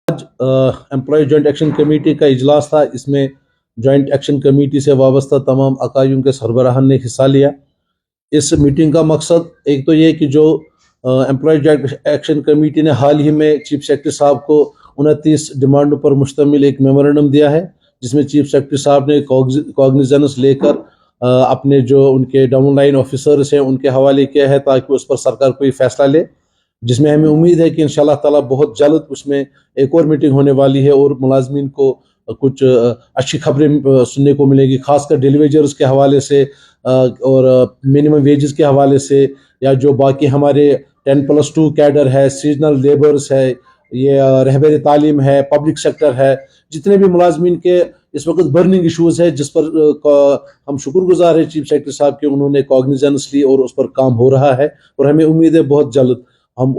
Employ joint action committee का इजलास था। इसमें जॉइंट एक्शन कमेटी से वाबस्ता तमाम अकायुम के सरबराहान ने हिस्सा लिया। इस मीटिंग का मकसद एक तो ये कि जो एम्प्लॉय जॉइंट एक्शन कमेटी ने हाल ही में चीफ सेक्रेटरी साहब को 29 डिमांडों पर मुश्तमिल एक मेमोरेंडम दिया है, जिसमें चीफ सेक्रेटरी साहब ने कॉग्निजेंस लेकर अपने जो उनके डाउन लाइन ऑफिसर्स हैं उनके हवाले किया है, ताकि उस पर सरकार कोई फैसला ले, जिसमें हमें उम्मीद है कि इंशाल्लाह ताला बहुत जल्द उसमें एक और मीटिंग होने वाली है और मुलाजमीन को कुछ अच्छी खबरें सुनने को मिलेगी, खासकर डेली वेजर्स के हवाले से और मिनिमम वेजेस के हवाले से, या जो बाकी हमारे 10+2 कैडर है, सीजनल लेबर्स है, ये रहबर तालीम है, पब्लिक सेक्टर है, जितने भी मुलाजमीन के इस वक्त बर्निंग इशूज़ है, जिस पर हम शुक्रगुजार है चीफ सेक्रेटरी साहब के, उन्होंने कॉग्निजेंस ली और उस पर काम हो रहा है और हमें उम्मीद है बहुत जल्द हम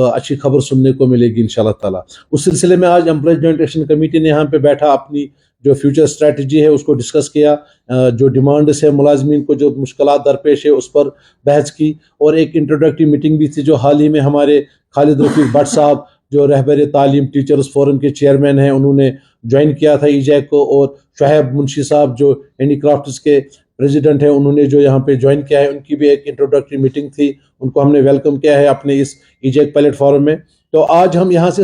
अच्छी खबर सुनने को मिलेगी इंशाल्लाह ताला। उस सिलसिले में आज एम्प्लॉय जॉइंट एक्शन कमेटी ने यहाँ पे बैठा अपनी जो फ्यूचर स्ट्रेटजी है उसको डिस्कस किया, जो डिमांड्स है मुलाजमीन को जो मुश्किलात दरपेश है उस पर बहस की, और एक इंट्रोडक्टरी मीटिंग भी थी जो हाल ही में हमारे खालिद रफीक भट्ट साहब जो रहबर तालीम टीचर्स फोरम के चेयरमैन हैं उन्होंने ज्वाइन किया था ईजैक को, और शुहैब मुंशी साहब जो हैंडीक्राफ्ट्स के प्रेसिडेंट है उन्होंने जो यहाँ पे ज्वाइन किया है, उनकी भी एक इंट्रोडक्टरी मीटिंग थी, उनको हमने वेलकम किया है अपने इस ईजैक प्लेटफॉर्म में। तो आज हम यहाँ से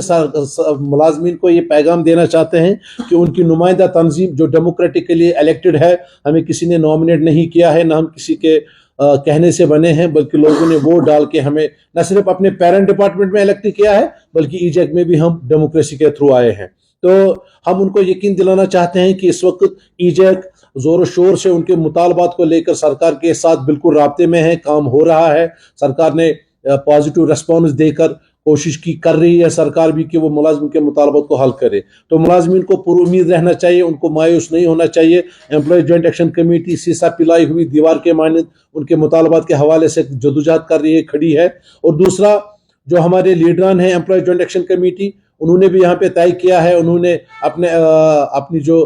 मुलाजमीन को ये पैगाम देना चाहते हैं कि उनकी नुमाइंदा तंजीम जो डेमोक्रेटिकली इलेक्टेड है, हमें किसी ने नॉमिनेट नहीं किया है, ना हम किसी के कहने से बने हैं, बल्कि लोगों ने वोट डाल के हमें न सिर्फ अपने पेरेंट डिपार्टमेंट में इलेक्ट किया है बल्कि ईजैक में भी हम डेमोक्रेसी के थ्रू आए हैं। तो हम उनको यकीन दिलाना चाहते हैं कि इस वक्त ईजैक जोर शोर से उनके मुतालबात को लेकर सरकार के साथ बिल्कुल राब्ते में है, काम हो रहा है, सरकार ने पॉजिटिव रेस्पॉन्स देकर कोशिश कर रही है सरकार भी कि वो मुलाजमिन के मुतालबात को हल करे। तो मुलाजमिन को पूरी उम्मीद रहना चाहिए, उनको मायूस नहीं होना चाहिए। एम्प्लॉय जॉइंट एक्शन कमेटी सीसा पिलाई हुई दीवार के मानद उनके मुतालबात के हवाले से जदोजहद कर रही है, खड़ी है। और दूसरा, जो हमारे लीडरान हैं एम्प्लॉय जॉइंट एक्शन कमेटी, उन्होंने भी यहाँ पे तय किया है, उन्होंने अपनी जो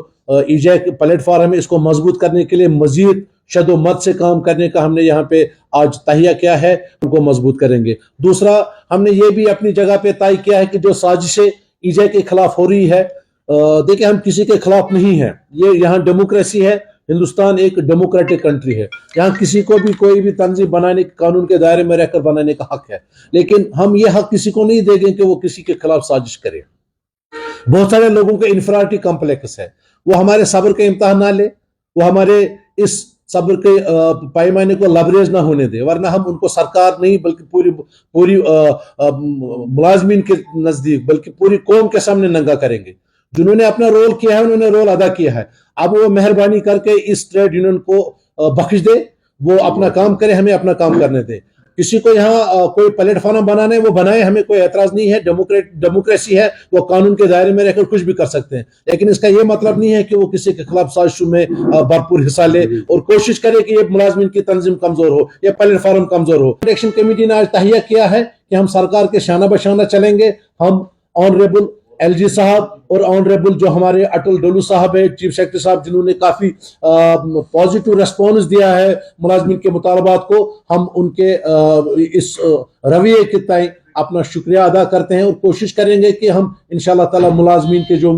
ईजैक प्लेटफॉर्म है इसको मजबूत करने के लिए मजीद शदोमत से काम करने का हमने यहाँ पे आज तहिया किया है, उनको मजबूत करेंगे। दूसरा, हमने ये भी अपनी जगह पे तय किया है कि जो साजिशें ईजैक के खिलाफ हो रही है, देखिए हम किसी के खिलाफ नहीं है, ये यहाँ डेमोक्रेसी है, हिंदुस्तान एक डेमोक्रेटिक कंट्री है, यहाँ किसी को भी कोई भी तंजीम बनाने कानून के दायरे में रहकर बनाने का हक है, लेकिन हम ये हक किसी को नहीं देंगे कि वो किसी के खिलाफ साजिश करे। बहुत सारे लोगों को इंफिनिटी कॉम्प्लेक्स है, वो हमारे सब्र के इम्तिहान ना ले, वो हमारे इस सब्र के पैमाने को लबरेज ना होने दे, वरना हम उनको सरकार नहीं बल्कि पूरी मुलाजमीन के नजदीक बल्कि पूरी कौम के सामने नंगा करेंगे। जिन्होंने अपना रोल किया है उन्होंने रोल अदा किया है, अब वो मेहरबानी करके इस ट्रेड यूनियन को बख्श दे, वो अपना काम करे, हमें अपना काम करने दे। किसी को यहाँ कोई प्लेटफॉर्म बनाना है वो बनाए, हमें कोई एतराज नहीं है, डेमोक्रेसी है, वो कानून के दायरे में रहकर कुछ भी कर सकते हैं, लेकिन इसका ये मतलब नहीं है कि वो किसी के खिलाफ साजिशों में भरपूर हिस्सा ले और कोशिश करे कि ये मुलाजमीन की तंजीम कमजोर हो, ये प्लेटफॉर्म कमजोर हो। इलेक्शन कमेटी ने आज तहिया किया है कि हम सरकार के शाना बशाना चलेंगे। हम ऑनरेबल LG साहब और ऑनरेबल जो हमारे अटल डोलू साहब है चीफ सेक्रेटरी साहब, जिन्होंने काफी पॉजिटिव रेस्पॉन्स दिया है मुलाजमीन के मुतालबात को, हम उनके इस रवैये के तय अपना शुक्रिया अदा करते हैं और कोशिश करेंगे कि हम इंशाल्लाह ताला मुलाजमीन के जो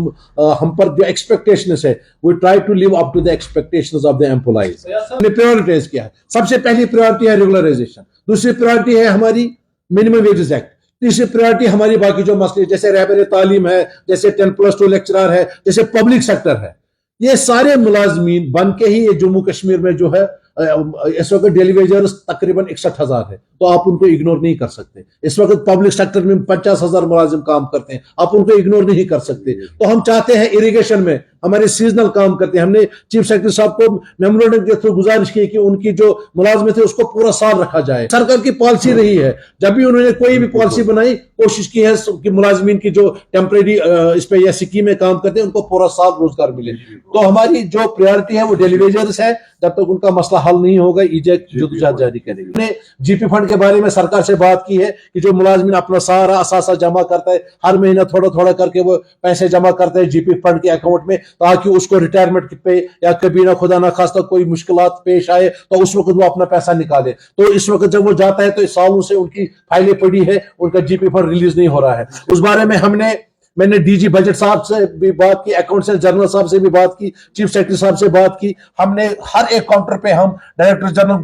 हम पर जो एक्सपेक्टेशंस है we try to live up to the expectations of the employees. हमने प्रायोरिटाइज किया है, सबसे पहली प्रायोरिटी है रेगुलराइजेशन, दूसरी प्रायोरिटी है हमारी मिनिमम वेजेस एक्ट, तीसरी प्रायोरिटी हमारी बाकी जो मसले जैसे रहबर तालीम है, जैसे 10+2 लेक्चरर है, जैसे पब्लिक सेक्टर है, ये सारे मुलाजमीन बन के ही ये जम्मू कश्मीर में जो है इस वक्त डेली वेजर्स तकरीबन 61,000 है, तो आप उनको इग्नोर नहीं कर सकते। इस वक्त पब्लिक सेक्टर में 50,000 मुलाजिम काम करते हैं, आप उनको इग्नोर नहीं कर सकते। तो हम चाहते हैं इरिगेशन में हमारे सीजनल काम करते हैं, हमने चीफ सेक्रेटरी साहब को मेमोरेंडम के थ्रू गुजारिश की कि उनकी जो मुलाजमत है उसको पूरा साल रखा जाए। सरकार की पॉलिसी रही है, जब भी उन्होंने कोई भी पॉलिसी बनाई कोशिश की है कि मुलाजमीन की जो टेम्परेरी इस पे या स्कीम में काम करते हैं उनको पूरा साल रोजगार मिले। तो हमारी जो प्रायोरिटी है वो डेली वेजर्स है, जब तक उनका मसला हल नहीं होगा ईजैक जदोजहद जारी करेगी। हमने जीपी फंड के बारे में सरकार से बात की है कि जो मुलाजमीन अपना सारा असासा जमा करता है, हर महीना थोड़ा थोड़ा करके वो पैसे जमा करता है जीपी फंड के अकाउंट में, ताकि उसको रिटायरमेंट पे या कभी ना खुदा ना खास्ता कोई मुश्किलात पेश आए तो उस वक्त वो अपना पैसा निकाले। तो इस वक्त जब वो जाता है तो इस सालों से उनकी फाइलें पड़ी है, उनका जीपी फंड रिलीज नहीं हो रहा है। उस बारे में हमने मैंने डीजी बजट साहब से भी बात की, अकाउंटेंट जनरल साहब से भी बात की, चीफ सेक्रेटरी साहब से बात की, हमने हर एक काउंटर पे हम डायरेक्टर जनरल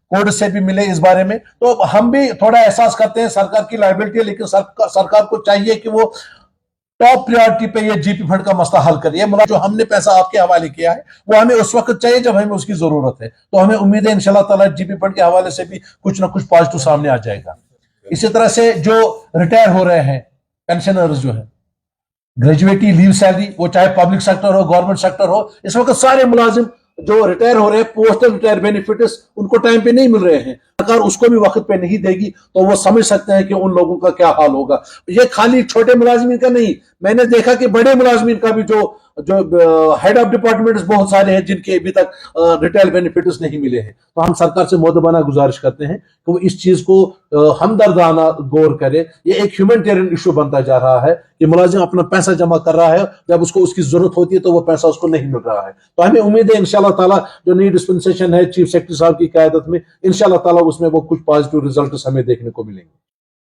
कोर्ट से भी मिले इस बारे में। तो हम भी थोड़ा एहसास करते हैं सरकार की लायबिलिटी है, लेकिन सरकार को चाहिए कि वो टॉप प्रायोरिटी पे ये जीपी फंड का मसला हल करे। ये जो हमने पैसा आपके हवाले किया है वो हमें उस वक्त चाहिए जब हमें उसकी जरूरत है। तो हमें उम्मीद है इंशाल्लाह ताला जीपी फंड के हवाले से भी कुछ ना कुछ पॉजिटिव सामने आ जाएगा। इसी तरह से जो रिटायर हो रहे हैं पेंशनर्स जो है, ग्रेजुएटी लीव सैलरी, वो चाहे पब्लिक सेक्टर हो गवर्नमेंट सेक्टर हो, इस वक्त सारे मुलाजिम जो रिटायर हो रहे हैं पोस्टल रिटायर बेनिफिट्स उनको टाइम पे नहीं मिल रहे हैं, सरकार उसको भी वक्त पे नहीं देगी, तो वो समझ सकते हैं कि उन लोगों का क्या हाल होगा। ये खाली छोटे मुलाजमीन का नहीं, मैंने देखा कि बड़े मुलाजमीन का भी जो हेड ऑफ डिपार्टमेंट्स बहुत सारे हैं जिनके अभी तक रिटायर बेनिफिट्स नहीं मिले हैं। तो हम सरकार से मुद्दबाना गुजारिश करते हैं कि वो इस चीज को हमदर्दाना गौर करे। ये एक ह्यूमैनिटेरियन इशू बनता जा रहा है कि मुलाजिम अपना पैसा जमा कर रहा है, जब उसको उसकी जरूरत होती है तो वो पैसा उसको नहीं मिल रहा है। तो हमें उम्मीद है इंशाल्लाह ताला जो नई डिस्पेंसेशन है चीफ सेक्रेटरी साहब की क़यादत में, इंशाल्लाह ताला उसमें वो कुछ पॉजिटिव रिजल्ट हमें देखने को मिलेंगे।